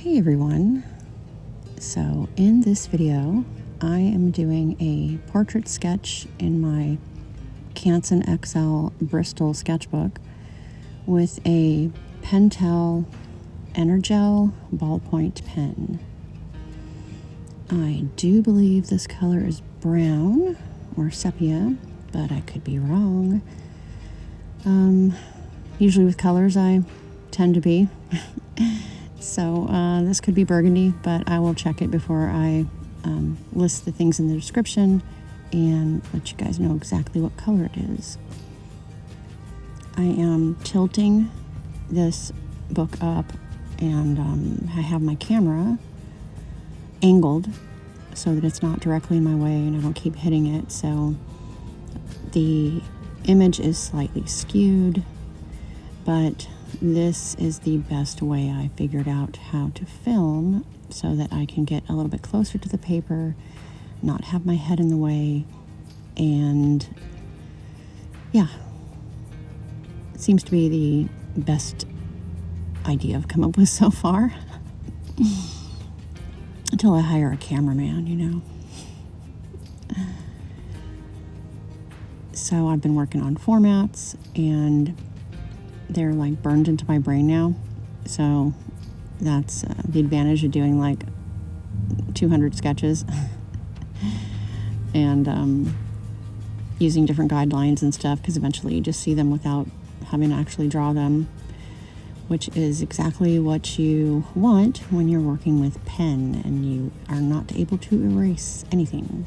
Hey everyone, so in this video I am doing a portrait sketch in my Canson XL Bristol sketchbook with a PENTEL EnerGel ballpoint pen. I do believe this color is brown or sepia, but I could be wrong. Usually with colors I tend to be. So this could be burgundy, but I will check it before I list the things in the description and let you guys know exactly what color it is. I am tilting this book up and I have my camera angled so that it's not directly in my way and I don't keep hitting it. So the image is slightly skewed, but this is the best way I figured out how to film so that I can get a little bit closer to the paper, not have my head in the way, and yeah, it seems to be the best idea I've come up with so far. Until I hire a cameraman, you know. So I've been working on formats and they're like burned into my brain now. So that's the advantage of doing like 200 sketches and using different guidelines and stuff, because eventually you just see them without having to actually draw them, which is exactly what you want when you're working with pen and you are not able to erase anything.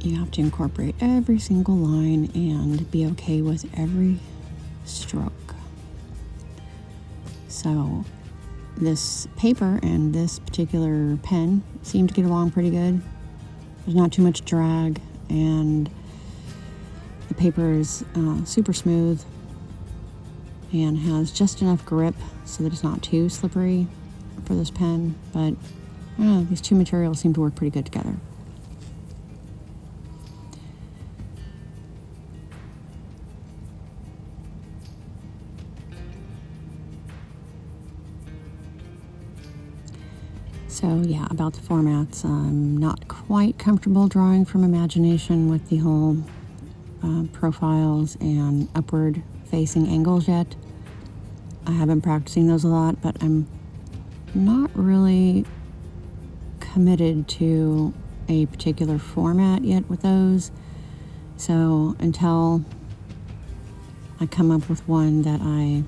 You have to incorporate every single line and be okay with every stroke. So this paper and this particular pen seem to get along pretty good. There's not too much drag and the paper is super smooth and has just enough grip so that it's not too slippery for this pen. But I don't know, these two materials seem to work pretty good together. So yeah, about the formats, I'm not quite comfortable drawing from imagination with the whole profiles and upward facing angles yet. I have been practicing those a lot, but I'm not really committed to a particular format yet with those. So until I come up with one that I,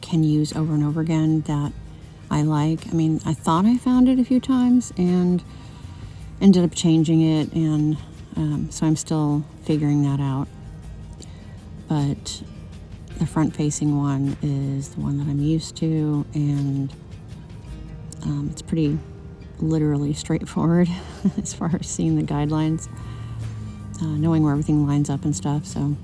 can use over and over again that I like. I mean, I thought I found it a few times and ended up changing it, and so I'm still figuring that out. But the front-facing one is the one that I'm used to, and it's pretty literally straightforward as far as seeing the guidelines, knowing where everything lines up and stuff. So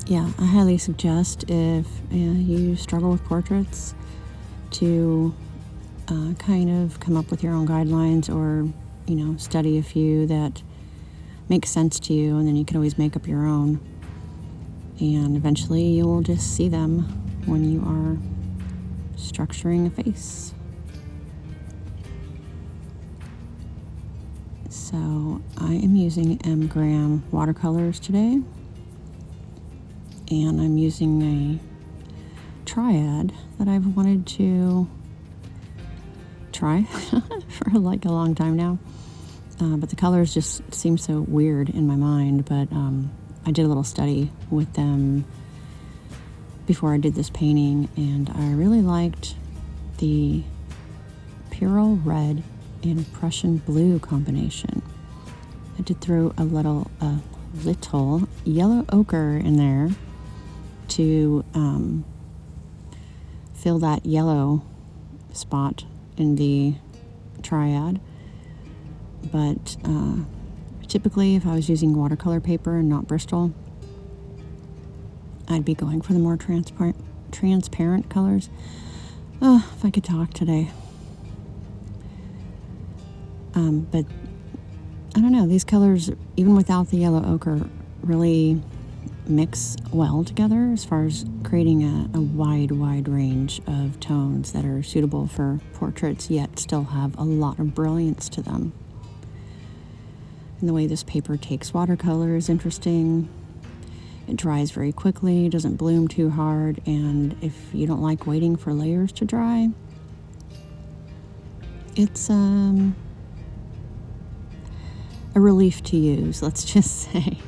yeah, I highly suggest if you struggle with portraits to kind of come up with your own guidelines, or study a few that make sense to you, and then you can always make up your own, and eventually you'll just see them when you are structuring a face. So I am using M-gram watercolors today, and I'm using a triad that I've wanted to try for like a long time now, but the colors just seem so weird in my mind. But I did a little study with them before I did this painting, and I really liked the Pyrrole Red and Prussian Blue combination. I did throw a little yellow ochre in there to fill that yellow spot in the triad. But typically if I was using watercolor paper and not Bristol, I'd be going for the more transparent colors. Oh, if I could talk today. But I don't know, these colors, even without the yellow ochre, really mix well together as far as creating a wide range of tones that are suitable for portraits, yet still have a lot of brilliance to them. And the way this paper takes watercolor is interesting. It dries very quickly, doesn't bloom too hard, and if you don't like waiting for layers to dry, it's a relief to use, let's just say.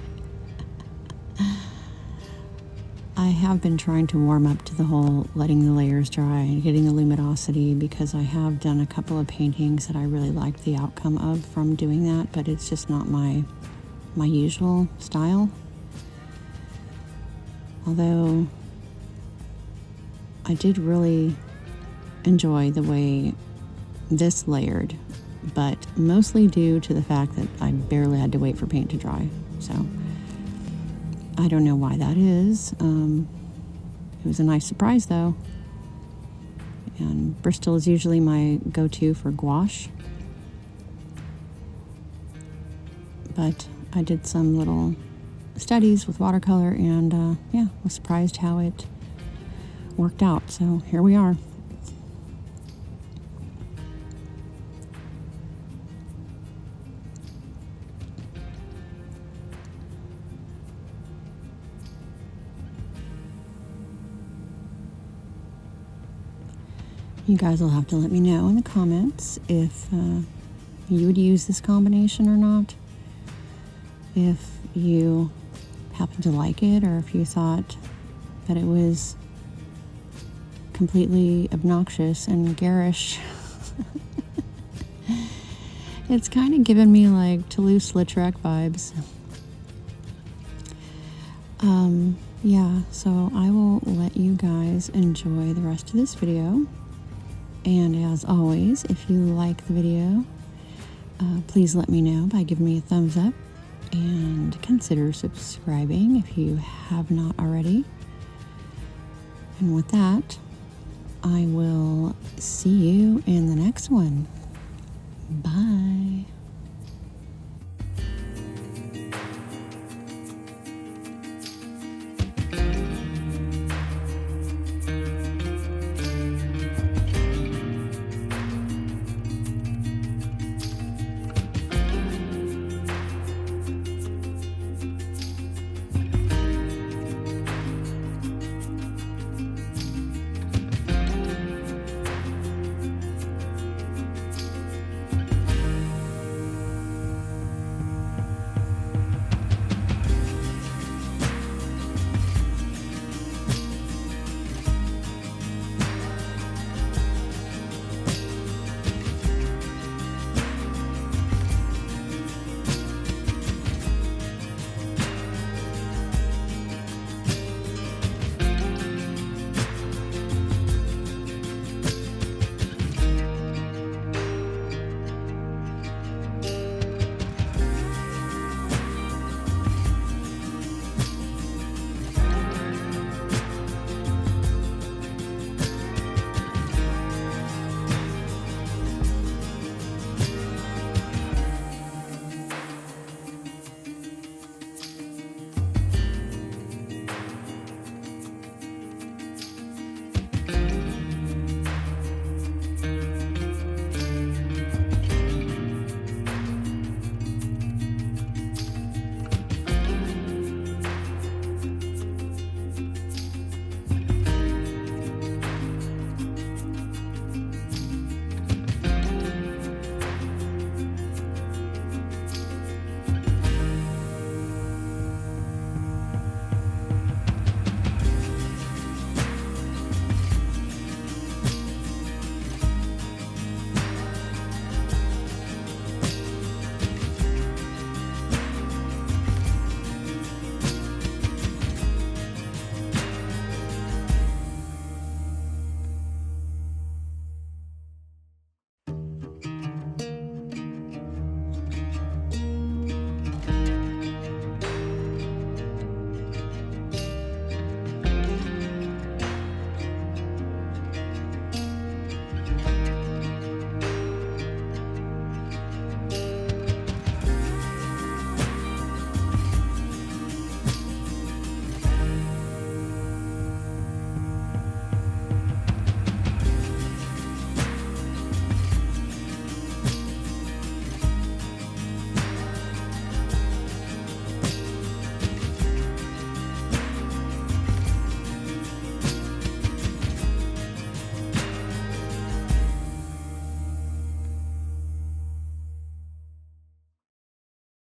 I have been trying to warm up to the whole letting the layers dry and getting the luminosity, because I have done a couple of paintings that I really liked the outcome of from doing that, but it's just not my usual style. Although I did really enjoy the way this layered, but mostly due to the fact that I barely had to wait for paint to dry. So I don't know why that is. It was a nice surprise though. And Bristol is usually my go-to for gouache. But I did some little studies with watercolor and yeah, was surprised how it worked out. So here we are. You guys will have to let me know in the comments if you would use this combination or not. If you happen to like it, or if you thought that it was completely obnoxious and garish. It's kind of giving me like Toulouse-Lautrec vibes. Yeah, so I will let you guys enjoy the rest of this video. And as always, if you like the video, please let me know by giving me a thumbs up, and consider subscribing if you have not already. And with that, I will see you in the next one.